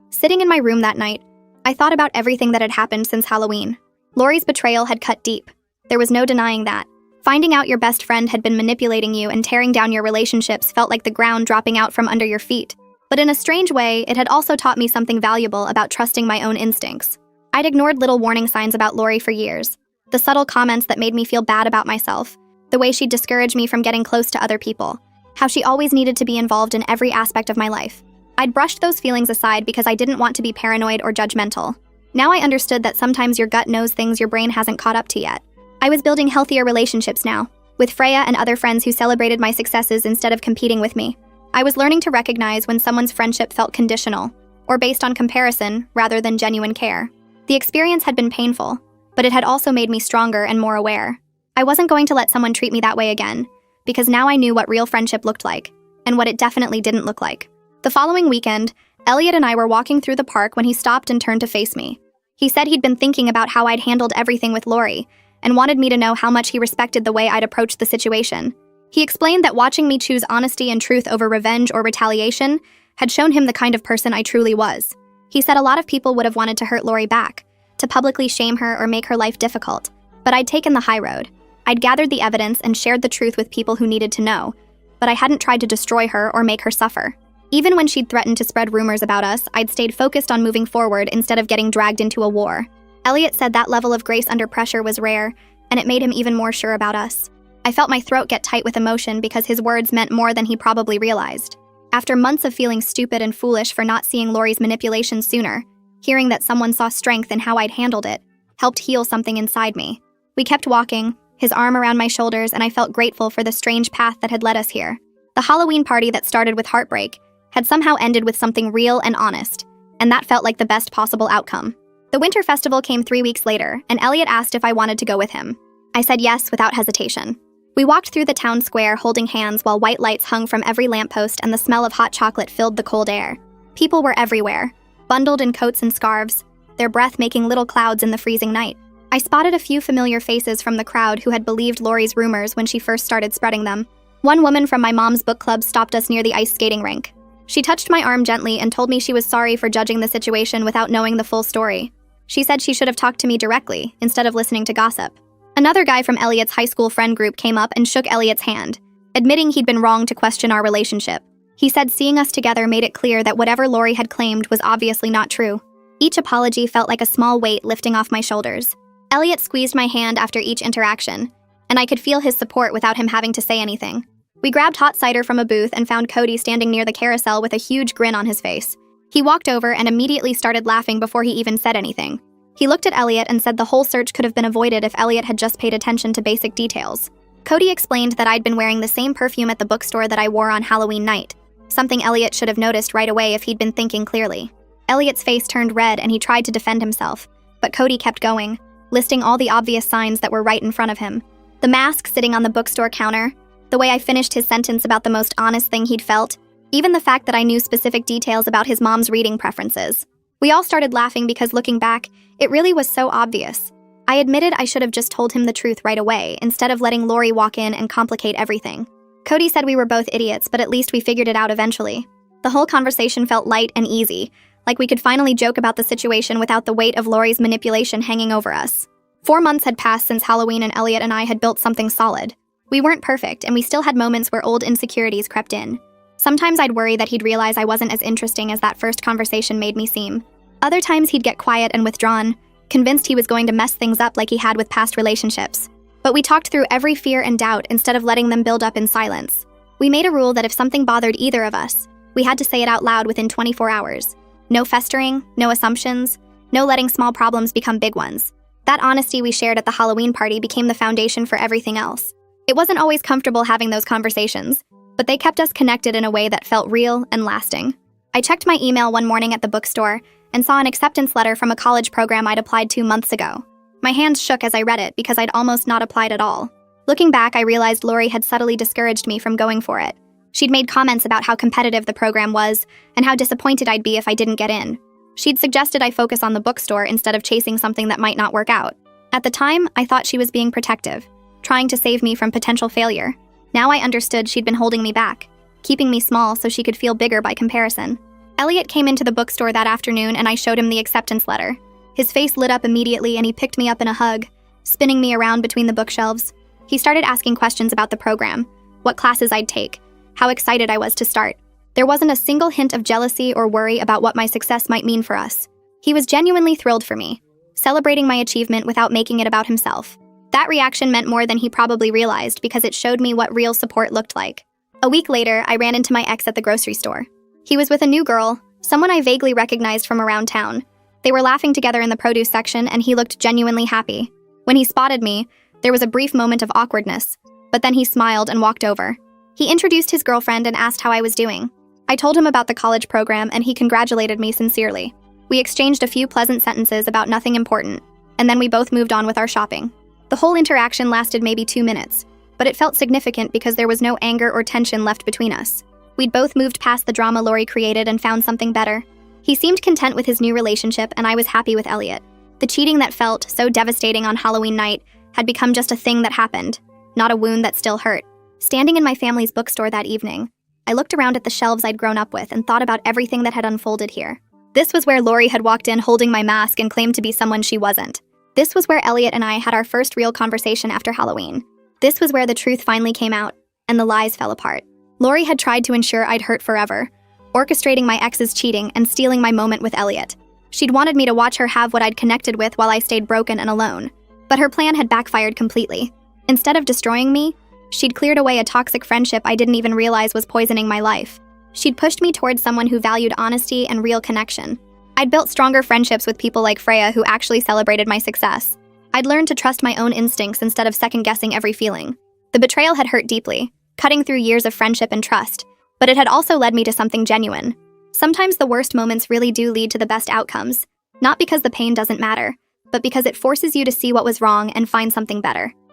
Sitting in my room that night, I thought about everything that had happened since Halloween. Lori's betrayal had cut deep. There was no denying that. Finding out your best friend had been manipulating you and tearing down your relationships felt like the ground dropping out from under your feet. But in a strange way, it had also taught me something valuable about trusting my own instincts. I'd ignored little warning signs about Lori for years. The subtle comments that made me feel bad about myself, the way she'd discourage me from getting close to other people, how she always needed to be involved in every aspect of my life. I'd brushed those feelings aside because I didn't want to be paranoid or judgmental. Now I understood that sometimes your gut knows things your brain hasn't caught up to yet. I was building healthier relationships now, with Freya and other friends who celebrated my successes instead of competing with me. I was learning to recognize when someone's friendship felt conditional, or based on comparison rather than genuine care. The experience had been painful, but it had also made me stronger and more aware. I wasn't going to let someone treat me that way again, because now I knew what real friendship looked like, and what it definitely didn't look like. The following weekend, Elliot and I were walking through the park when he stopped and turned to face me. He said he'd been thinking about how I'd handled everything with Lori, and wanted me to know how much he respected the way I'd approached the situation. He explained that watching me choose honesty and truth over revenge or retaliation had shown him the kind of person I truly was. He said a lot of people would have wanted to hurt Lori back, to publicly shame her or make her life difficult, but I'd taken the high road. I'd gathered the evidence and shared the truth with people who needed to know, but I hadn't tried to destroy her or make her suffer. Even when she'd threatened to spread rumors about us, I'd stayed focused on moving forward instead of getting dragged into a war. Elliot said that level of grace under pressure was rare, and it made him even more sure about us. I felt my throat get tight with emotion because his words meant more than he probably realized. After months of feeling stupid and foolish for not seeing Lori's manipulation sooner, hearing that someone saw strength in how I'd handled it helped heal something inside me. We kept walking, his arm around my shoulders, and I felt grateful for the strange path that had led us here. The Halloween party that started with heartbreak had somehow ended with something real and honest, and that felt like the best possible outcome. The Winter Festival came 3 weeks later, and Elliot asked if I wanted to go with him. I said yes without hesitation. We walked through the town square holding hands while white lights hung from every lamppost and the smell of hot chocolate filled the cold air. People were everywhere, bundled in coats and scarves, their breath making little clouds in the freezing night. I spotted a few familiar faces from the crowd who had believed Lori's rumors when she first started spreading them. One woman from my mom's book club stopped us near the ice skating rink. She touched my arm gently and told me she was sorry for judging the situation without knowing the full story. She said she should have talked to me directly, instead of listening to gossip. Another guy from Elliot's high school friend group came up and shook Elliot's hand, admitting he'd been wrong to question our relationship. He said seeing us together made it clear that whatever Lori had claimed was obviously not true. Each apology felt like a small weight lifting off my shoulders. Elliot squeezed my hand after each interaction, and I could feel his support without him having to say anything. We grabbed hot cider from a booth and found Cody standing near the carousel with a huge grin on his face. He walked over and immediately started laughing before he even said anything. He looked at Elliot and said the whole search could have been avoided if Elliot had just paid attention to basic details. Cody explained that I'd been wearing the same perfume at the bookstore that I wore on Halloween night, something Elliot should have noticed right away if he'd been thinking clearly. Elliot's face turned red and he tried to defend himself, but Cody kept going, listing all the obvious signs that were right in front of him. The mask sitting on the bookstore counter, the way I finished his sentence about the most honest thing he'd felt, even the fact that I knew specific details about his mom's reading preferences. We all started laughing because looking back, it really was so obvious. I admitted I should have just told him the truth right away, instead of letting Lori walk in and complicate everything. Cody said we were both idiots, but at least we figured it out eventually. The whole conversation felt light and easy, like we could finally joke about the situation without the weight of Lori's manipulation hanging over us. 4 months had passed since Halloween and Elliot and I had built something solid. We weren't perfect, and we still had moments where old insecurities crept in. Sometimes I'd worry that he'd realize I wasn't as interesting as that first conversation made me seem. Other times he'd get quiet and withdrawn, convinced he was going to mess things up like he had with past relationships. But we talked through every fear and doubt instead of letting them build up in silence. We made a rule that if something bothered either of us, we had to say it out loud within 24 hours. No festering, no assumptions, no letting small problems become big ones. That honesty we shared at the Halloween party became the foundation for everything else. It wasn't always comfortable having those conversations, but they kept us connected in a way that felt real and lasting. I checked my email one morning at the bookstore and saw an acceptance letter from a college program I'd applied to months ago. My hands shook as I read it because I'd almost not applied at all. Looking back, I realized Lori had subtly discouraged me from going for it. She'd made comments about how competitive the program was and how disappointed I'd be if I didn't get in. She'd suggested I focus on the bookstore instead of chasing something that might not work out. At the time, I thought she was being protective, trying to save me from potential failure. Now I understood she'd been holding me back, keeping me small so she could feel bigger by comparison. Elliot came into the bookstore that afternoon and I showed him the acceptance letter. His face lit up immediately and he picked me up in a hug, spinning me around between the bookshelves. He started asking questions about the program, what classes I'd take, how excited I was to start. There wasn't a single hint of jealousy or worry about what my success might mean for us. He was genuinely thrilled for me, celebrating my achievement without making it about himself. That reaction meant more than he probably realized because it showed me what real support looked like. A week later, I ran into my ex at the grocery store. He was with a new girl, someone I vaguely recognized from around town. They were laughing together in the produce section and he looked genuinely happy. When he spotted me, there was a brief moment of awkwardness, but then he smiled and walked over. He introduced his girlfriend and asked how I was doing. I told him about the college program and he congratulated me sincerely. We exchanged a few pleasant sentences about nothing important, and then we both moved on with our shopping. The whole interaction lasted maybe 2 minutes, but it felt significant because there was no anger or tension left between us. We'd both moved past the drama Lori created and found something better. He seemed content with his new relationship, and I was happy with Elliot. The cheating that felt so devastating on Halloween night had become just a thing that happened, not a wound that still hurt. Standing in my family's bookstore that evening, I looked around at the shelves I'd grown up with and thought about everything that had unfolded here. This was where Lori had walked in holding my mask and claimed to be someone she wasn't. This was where Elliot and I had our first real conversation after Halloween. This was where the truth finally came out, and the lies fell apart. Lori had tried to ensure I'd hurt forever, orchestrating my ex's cheating and stealing my moment with Elliot. She'd wanted me to watch her have what I'd connected with while I stayed broken and alone. But her plan had backfired completely. Instead of destroying me, she'd cleared away a toxic friendship I didn't even realize was poisoning my life. She'd pushed me towards someone who valued honesty and real connection. I'd built stronger friendships with people like Freya who actually celebrated my success. I'd learned to trust my own instincts instead of second-guessing every feeling. The betrayal had hurt deeply, cutting through years of friendship and trust, but it had also led me to something genuine. Sometimes the worst moments really do lead to the best outcomes, not because the pain doesn't matter, but because it forces you to see what was wrong and find something better.